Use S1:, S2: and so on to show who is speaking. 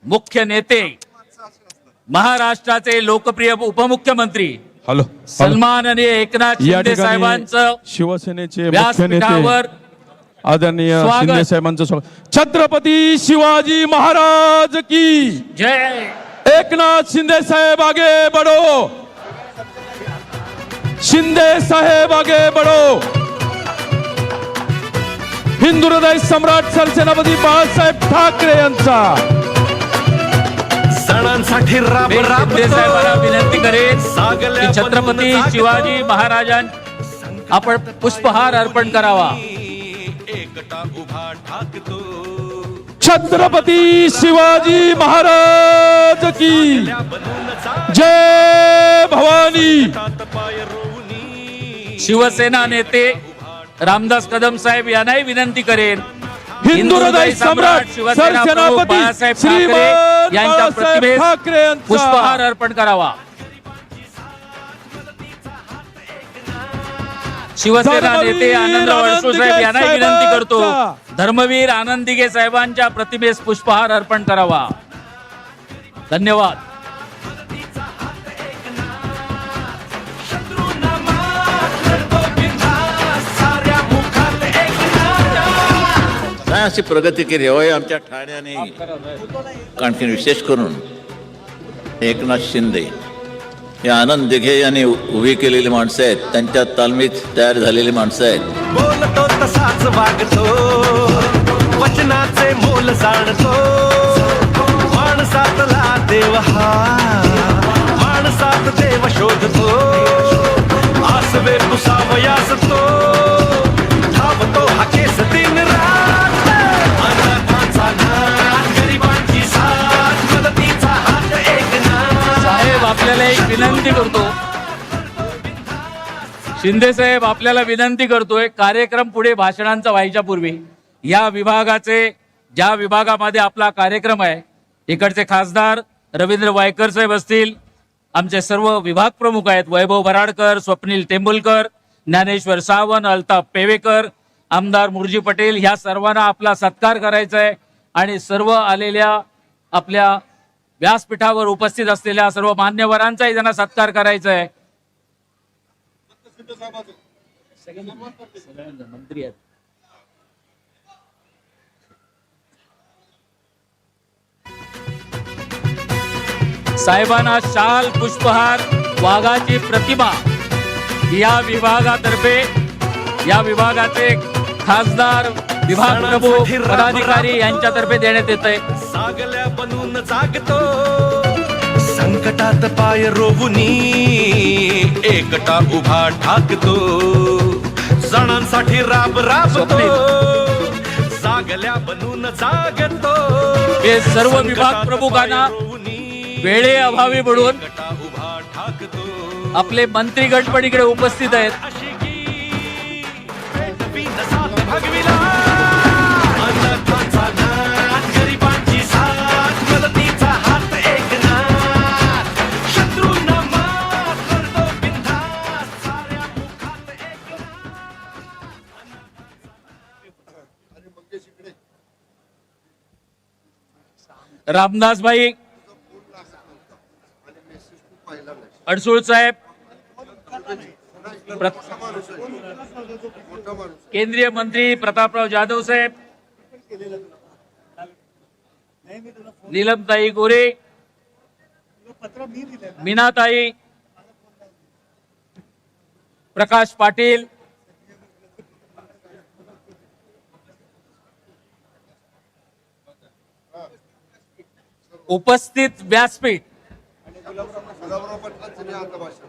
S1: मुख्य नेते, महाराष्ट्राचे लोकप्रिय उपमुख्यमंत्री
S2: हॅलो
S1: सन्माननीय एकनाथ
S2: या
S1: शिंदे
S2: ठिकाणी
S1: साहेबांचं
S2: शिवसेनेचे मुख्य
S1: व्यासपीठावर
S2: नेते आदरणीय
S1: स्वागत.
S2: शिंदे साहेबांचं स्वागत. छत्रपती शिवाजी महाराज की
S1: जय.
S2: एकनाथ शिंदे साहेब आगे बढ़ो, शिंदे साहेब आगे बढ़ो. हिंदू हृदय सम्राट सरसेनापती बाळासाहेब ठाकरे यांचा
S3: सणांसाठी राब
S1: मी
S3: राब
S1: शिंदे साहेबांना विनंती करेन की छत्रपती शिवाजी महाराजां आपण पुष्पहार अर्पण करावा.
S3: एकटा उभा ठाकतो
S2: छत्रपती शिवाजी महाराज की जय भवानी.
S3: पाय रोवनी
S1: शिवसेना नेते रामदास कदम साहेब यांनाही विनंती करेन
S2: हिंदू हृदय सम्राट
S1: शिवसेना प्रमुख
S2: सरसेनापती
S1: बाळासाहेब
S2: श्रीमान
S1: ठाकरे यांच्या
S2: बाळासाहेब
S1: प्रतिमेस
S2: ठाकरे यांचा
S1: पुष्पहार अर्पण करावा. शिवसेना नेते आनंदराव अडसूळ साहेब यांनाही विनंती करतो धर्मवीर आनंद दिघे साहेबांच्या प्रतिमेस पुष्पहार अर्पण करावा. धन्यवाद.
S4: काय अशी प्रगती केली होय आमच्या ठाण्याने. आणखी विशेष करून एकनाथ शिंदे हे आनंद दिघे यांनी उभी केलेली माणसं आहेत, त्यांच्या तालमीत तयार झालेली माणसं आहेत.
S3: बोलतो तसाच वागतो, वचनाचे मोल जाणतो. माणसातला देव हा, माणसात देव शोधतो. आसवे पुसावयास तो धावतो हा केस दिन रात. अनाथांचा नाथ, गरिबांची साथ, मदतीचा हात एकनाथ.
S1: साहेब आपल्याला एक विनंती करतो, शिंदे साहेब आपल्याला विनंती करतोय, कार्यक्रम पुढे भाषणांचा व्हायच्या पूर्वी या विभागाचे ज्या विभागामध्ये आपला कार्यक्रम आहे इकडचे खासदार रवींद्र वायकर साहेब असतील, आमचे सर्व विभाग प्रमुख आहेत वैभव बराडकर, स्वप्नील टेंबुलकर, ज्ञानेश्वर सावंत, अल्ताफ पेवेकर, आमदार मुरजी पटेल, ह्या सर्वांना आपला सत्कार करायचा आहे आणि सर्व आलेल्या आपल्या व्यासपीठावर उपस्थित असलेल्या सर्व मान्यवरांचाही त्यांना सत्कार करायचा आहे. मंत्री आहेत. साहेबांना शाल, पुष्पहार, वाघाची प्रतिमा या विभागातर्फे या विभागाचे खासदार, विभाग प्रमुख, पदाधिकारी यांच्यातर्फे देण्यात येत आहे.
S3: सागल्या बनून जागतो, संकटात पाय रोवनी एकटा उभा ठाकतो. सणांसाठी राब राबतो, सागल्या बनून जागतो.
S1: हे सर्व विभाग प्रमुखांना वेळेअभावी म्हणून
S3: एकटा उभा ठाकतो.
S1: आपले मंत्रीगण पण इकडे उपस्थित आहेत.
S3: भगविला अनाथांचा नाथ, गरिबांची साथ, मदतीचा हात एकनाथ. शत्रूंना मात करतो बिनधास्त, साऱ्या मुखात एकनाथ.
S1: रामदास भाई अडसूळ साहेब, केंद्रीय मंत्री प्रतापराव जाधव साहेब, नीलमताई गोरे, मीनाताई, प्रकाश पाटील, उपस्थित व्यासपीठ
S5: गुलाबराव पाटलांचं आता भाषण